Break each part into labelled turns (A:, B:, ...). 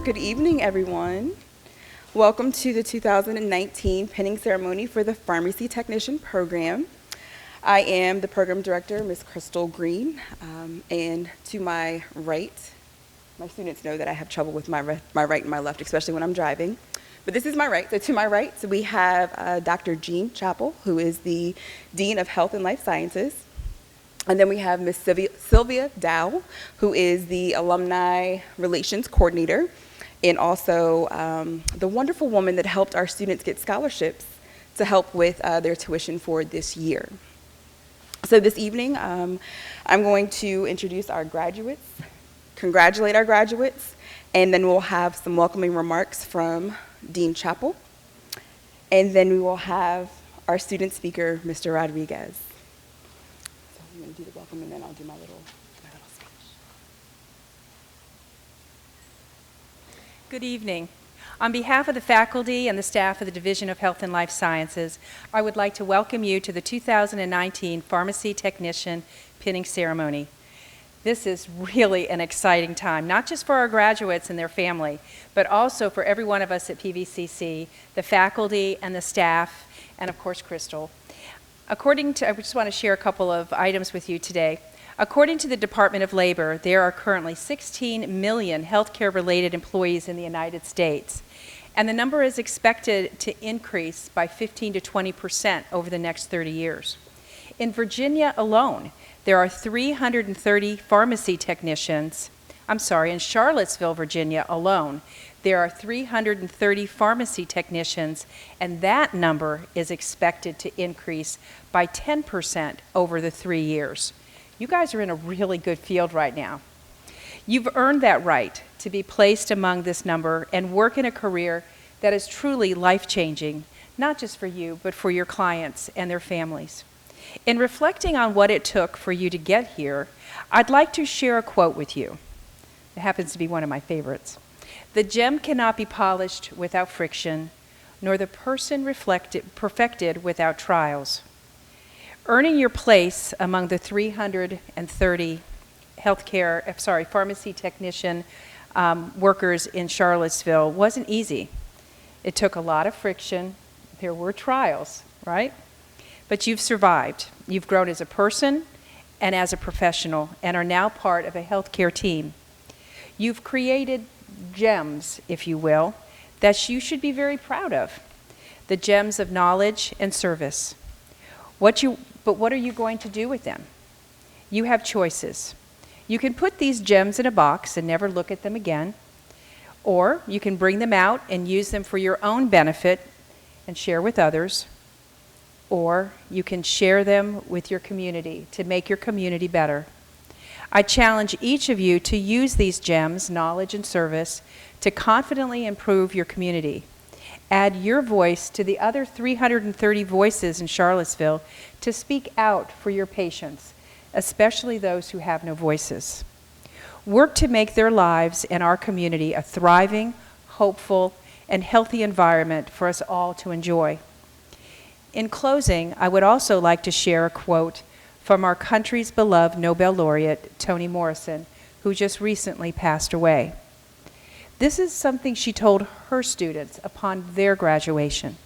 A: Good evening, everyone. Welcome to the 2019 pinning ceremony for the Pharmacy Technician program. I am the program director, Ms. Crystal Green, and to my right, my students know that I have trouble with my right and my left, especially when I'm driving. But this is my right. So to my right, we have Dr. Jean Chappell, who is the Dean of Health and Life Sciences. And then we have Ms. Sylvia Dow, who is the Alumni Relations Coordinator, and also the wonderful woman that helped our students get scholarships to help with their tuition for this year. So this evening, I'm going to introduce our graduates, congratulate our graduates, and then we'll have some welcoming remarks from Dean Chappell. And then we will have our student speaker, Mr. Rodriguez. I'm going to do the welcome, and then I'll do my little speech.
B: Good evening. On behalf of the faculty and the staff of the Division of Health and Life Sciences, I would like to welcome you to the 2019 Pharmacy Technician pinning ceremony. This is really an exciting time, not just for our graduates and their family, but also for every one of us at PVCC, the faculty and the staff, and of course, Crystal. I just want to share a couple of items with you today. According to the Department of Labor, there are currently 16 million healthcare-related employees in the United States, and the number is expected to increase by 15 to 20% over the next 30 years. In Virginia alone, there are 330 pharmacy technicians. In Charlottesville, Virginia alone, there are 330 pharmacy technicians, and that number is expected to increase by 10% over the 3 years. You guys are in a really good field right now. You've earned that right to be placed among this number and work in a career that is truly life-changing, not just for you, but for your clients and their families. In reflecting on what it took for you to get here, I'd like to share a quote with you. It happens to be one of my favorites. "The gem cannot be polished without friction, nor the person perfected without trials." Earning your place among the 330 pharmacy technician workers in Charlottesville wasn't easy. It took a lot of friction. There were trials, right? But you've survived. You've grown as a person and as a professional and are now part of a healthcare team. You've created gems, if you will, that you should be very proud of. The gems of knowledge and service. But what are you going to do with them? You have choices. You can put these gems in a box and never look at them again, or you can bring them out and use them for your own benefit and share with others, or you can share them with your community to make your community better. I challenge each of you to use these gems, knowledge and service, to confidently improve your community. Add your voice to the other 330 voices in Charlottesville to speak out for your patients, especially those who have no voices. Work to make their lives and our community a thriving, hopeful, and healthy environment for us all to enjoy. In closing, I would also like to share a quote from our country's beloved Nobel laureate, Toni Morrison, who just recently passed away. This is something she told her students upon their graduation.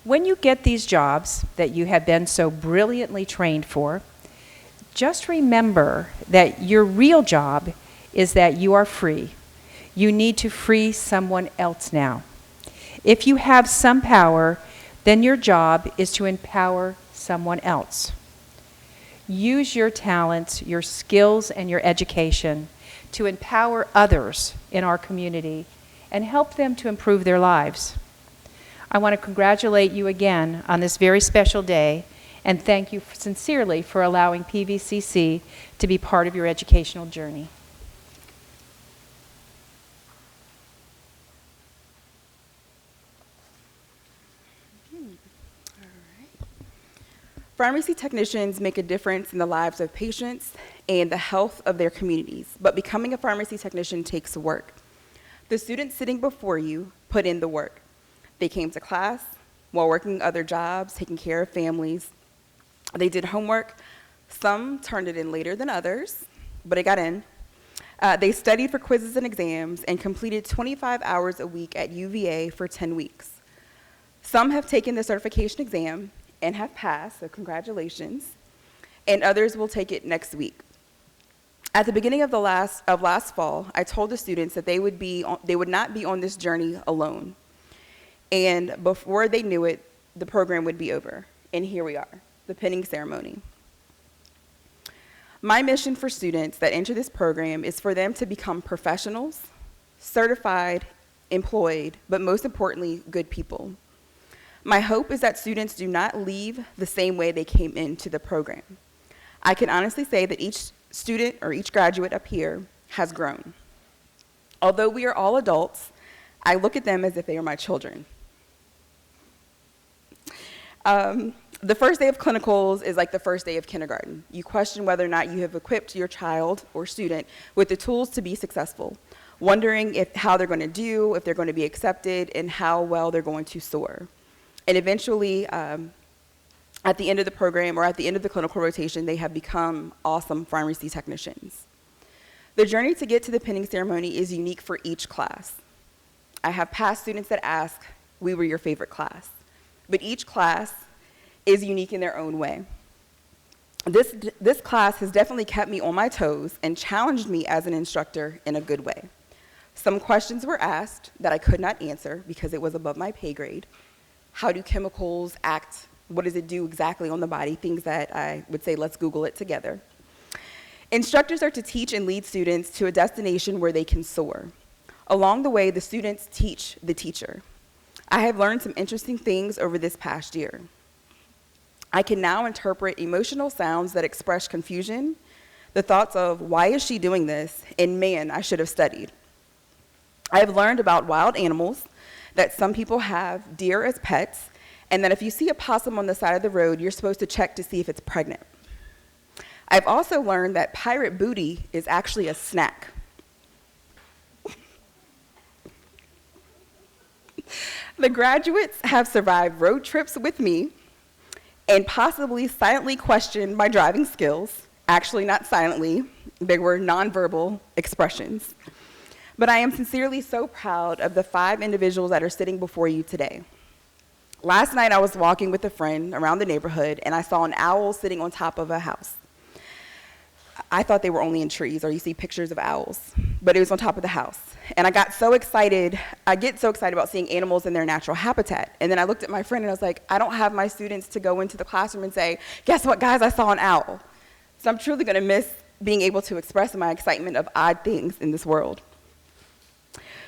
B: "When you get these jobs that you have been so brilliantly trained for, just remember that your real job is that you are free. You need to free someone else now. If you have some power, then your job is to empower someone else. Use your talents, your skills, and your education to empower others in our community and help them to improve their lives." I want to congratulate you again on this very special day and thank you sincerely for allowing PVCC to be part of your educational journey.
A: Pharmacy technicians make a difference in the lives of patients and the health of their communities, but becoming a pharmacy technician takes work. The students sitting before you put in the work. They came to class while working other jobs, taking care of families. They did homework. Some turned it in later than others, but it got in. They studied for quizzes and exams and completed 25 hours a week at UVA for 10 weeks. Some have taken the certification exam and have passed, so congratulations, and others will take it next week. At the beginning of last fall, I told the students that they would not be on this journey alone. And before they knew it, the program would be over. And here we are, the pinning ceremony. My mission for students that enter this program is for them to become professionals, certified, employed, but most importantly, good people. My hope is that students do not leave the same way they came into the program. I can honestly say that each student or each graduate up here has grown. Although we are all adults, I look at them as if they are my children. The first day of clinicals is like the first day of kindergarten. You question whether or not you have equipped your child or student with the tools to be successful, wondering how they're going to do, if they're going to be accepted, and how well they're going to soar. And eventually, at the end of the program or at the end of the clinical rotation, they have become awesome pharmacy technicians. The journey to get to the pinning ceremony is unique for each class. I have past students that ask, "We were your favorite class." But each class is unique in their own way. This class has definitely kept me on my toes and challenged me as an instructor in a good way. Some questions were asked that I could not answer because it was above my pay grade. How do chemicals act? What does it do exactly on the body? Things that I would say, let's Google it together. Instructors are to teach and lead students to a destination where they can soar. Along the way, the students teach the teacher. I have learned some interesting things over this past year. I can now interpret emotional sounds that express confusion, the thoughts of, why is she doing this? And man, I should have studied. I have learned about wild animals, that some people have deer as pets, and that if you see a possum on the side of the road, you're supposed to check to see if it's pregnant. I've also learned that pirate booty is actually a snack. The graduates have survived road trips with me and possibly silently questioned my driving skills. Actually, not silently, they were nonverbal expressions. But I am sincerely so proud of the 5 individuals that are sitting before you today. Last night I was walking with a friend around the neighborhood and I saw an owl sitting on top of a house. I thought they were only in trees, or you see pictures of owls, but it was on top of the house. And I got so excited, I get so excited about seeing animals in their natural habitat. And then I looked at my friend and I was like, I don't have my students to go into the classroom and say, guess what guys, I saw an owl. So I'm truly gonna miss being able to express my excitement of odd things in this world.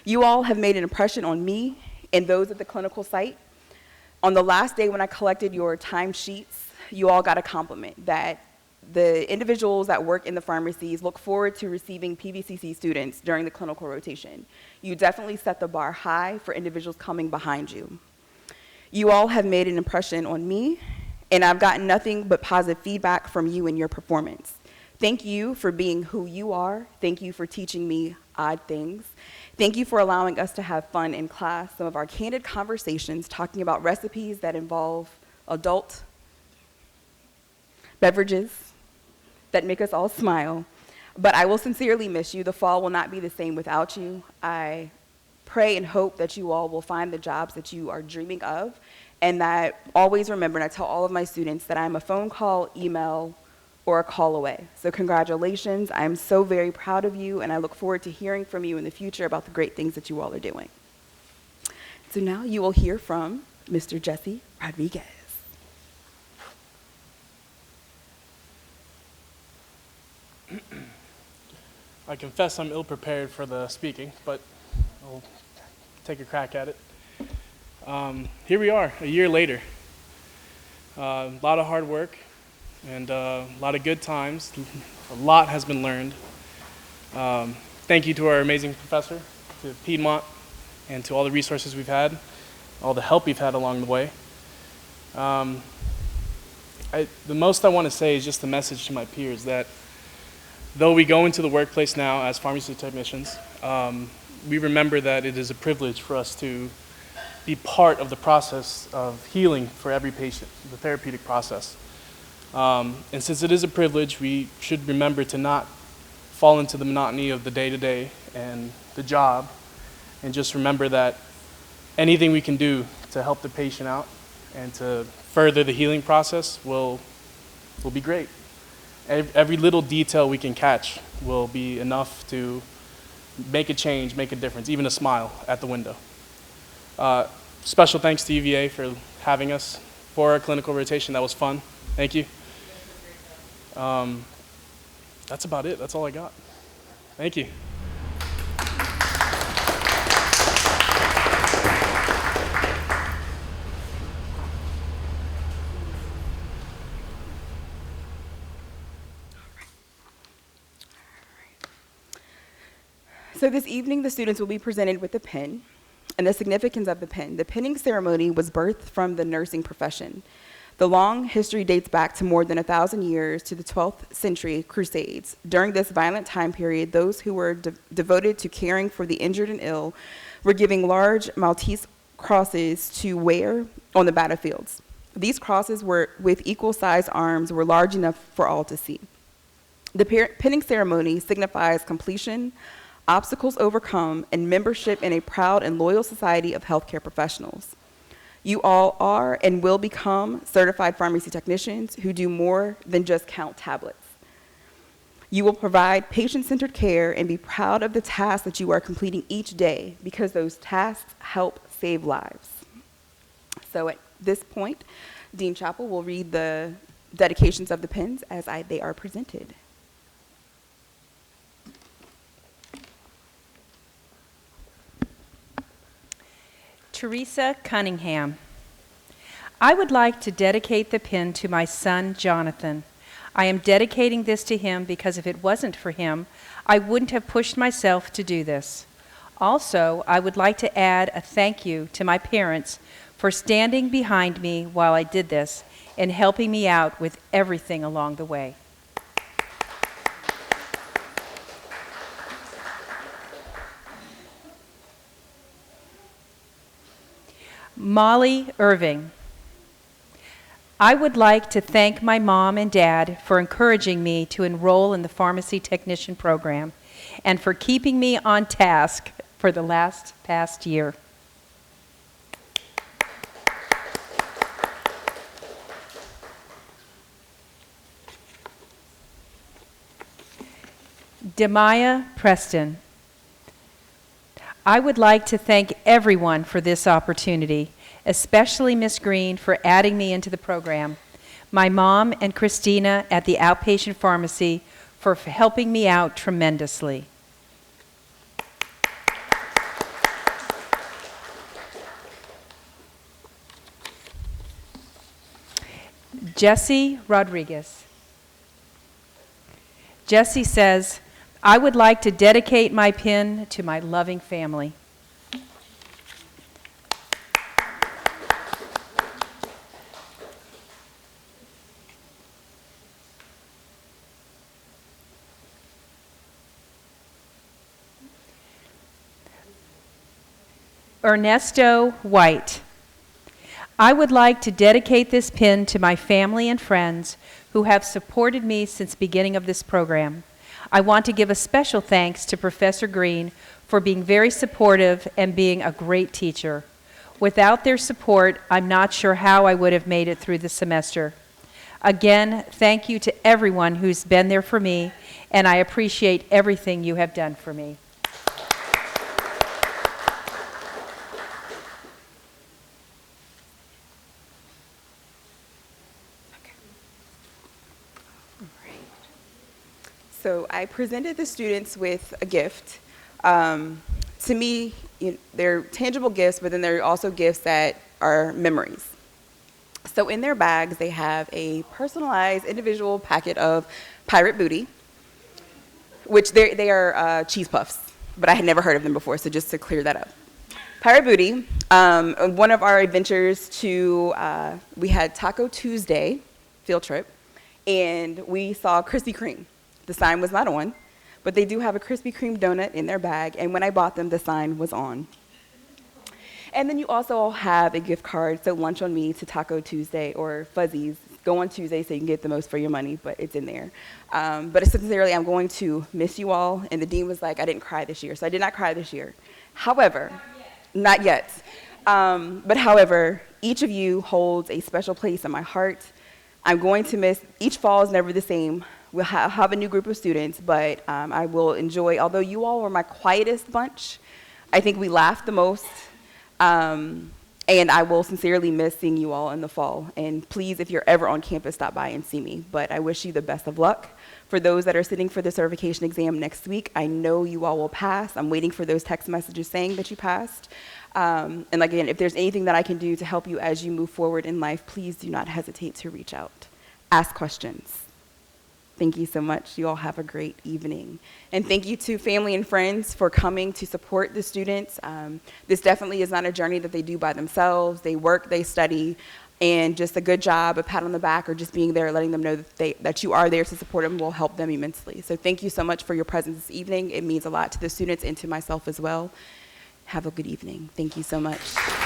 A: You all have made an impression on me and those at the clinical site. On the last day when I collected your timesheets, you all got a compliment that the individuals that work in the pharmacies look forward to receiving PVCC students during the clinical rotation. You definitely set the bar high for individuals coming behind you. You all have made an impression on me, and I've gotten nothing but positive feedback from you and your performance. Thank you for being who you are. Thank you for teaching me odd things. Thank you for allowing us to have fun in class, some of our candid conversations talking about recipes that involve adult beverages that make us all smile. But I will sincerely miss you. The fall will not be the same without you. I pray and hope that you all will find the jobs that you are dreaming of, and that always remember, and I tell all of my students, that I'm a phone call, email, or a call away. So congratulations. I am so very proud of you, and I look forward to hearing from you in the future about the great things that you all are doing. So now you will hear from Mr. Jesse Rodriguez.
C: I confess I'm ill-prepared for the speaking, but I'll take a crack at it. Here we are, a year later. A lot of hard work and a lot of good times. A lot has been learned. Thank you to our amazing professor, to Piedmont, and to all the resources we've had, all the help we've had along the way. The most I want to say is just a message to my peers that though we go into the workplace now as pharmacy technicians, we remember that it is a privilege for us to be part of the process of healing for every patient, the therapeutic process. And since it is a privilege, we should remember to not fall into the monotony of the day-to-day and the job, and just remember that anything we can do to help the patient out and to further the healing process will be great. Every little detail we can catch will be enough to make a change, make a difference, even a smile at the window. Special thanks to UVA for having us for our clinical rotation. That was fun. Thank you. That's about it. That's all I got. Thank you.
A: So this evening, the students will be presented with a pin and the significance of the pin. The pinning ceremony was birthed from the nursing profession. The long history dates back to more than 1,000 years to the 12th century Crusades. During this violent time period, those who were devoted to caring for the injured and ill were given large Maltese crosses to wear on the battlefields. These crosses were with equal-sized arms were large enough for all to see. The pinning ceremony signifies completion, obstacles overcome, and membership in a proud and loyal society of healthcare professionals. You all are and will become certified pharmacy technicians who do more than just count tablets. You will provide patient-centered care and be proud of the tasks that you are completing each day because those tasks help save lives. So at this point, Dean Chappell will read the dedications of the pins as they are presented.
B: Teresa Cunningham. I would like to dedicate the pin to my son, Jonathan. I am dedicating this to him because if it wasn't for him, I wouldn't have pushed myself to do this. Also, I would like to add a thank you to my parents for standing behind me while I did this and helping me out with everything along the way. Molly Irving. I would like to thank my mom and dad for encouraging me to enroll in the pharmacy technician program and for keeping me on task for the past year. Demaya Preston. I would like to thank everyone for this opportunity, especially Ms. Green for adding me into the program, my mom and Christina at the outpatient pharmacy for helping me out tremendously. Jesse Rodriguez. Jesse says, I would like to dedicate my pin to my loving family. Ernesto White. I would like to dedicate this pin to my family and friends who have supported me since beginning of this program. I want to give a special thanks to Professor Green for being very supportive and being a great teacher. Without their support, I'm not sure how I would have made it through the semester. Again, thank you to everyone who's been there for me, and I appreciate everything you have done for me.
A: So I presented the students with a gift. To me, they're tangible gifts, but then there are also gifts that are memories. So in their bags, they have a personalized individual packet of Pirate Booty, which they are cheese puffs, but I had never heard of them before, so just to clear that up. Pirate Booty, one of our adventures we had Taco Tuesday field trip, and we saw Krispy Kreme. The sign was not on, but they do have a Krispy Kreme donut in their bag, and when I bought them, the sign was on. And then you also have a gift card, so lunch on me to Taco Tuesday or Fuzzies. Go on Tuesday so you can get the most for your money, but it's in there. But sincerely, I'm going to miss you all. And the dean was like, I didn't cry this year, so I did not cry this year. However, not yet. But however, each of you holds a special place in my heart. I'm going to miss, each fall is never the same. We'll have a new group of students, but I will enjoy, although you all were my quietest bunch, I think we laughed the most. And I will sincerely miss seeing you all in the fall. And please, if you're ever on campus, stop by and see me. But I wish you the best of luck. For those that are sitting for the certification exam next week, I know you all will pass. I'm waiting for those text messages saying that you passed. And again, if there's anything that I can do to help you as you move forward in life, please do not hesitate to reach out. Ask questions. Thank you so much. You all have a great evening. And thank you to family and friends for coming to support the students. This definitely is not a journey that they do by themselves. They work, they study, and just a good job, a pat on the back, or just being there, letting them know that you are there to support them will help them immensely. So thank you so much for your presence this evening. It means a lot to the students and to myself as well. Have a good evening. Thank you so much.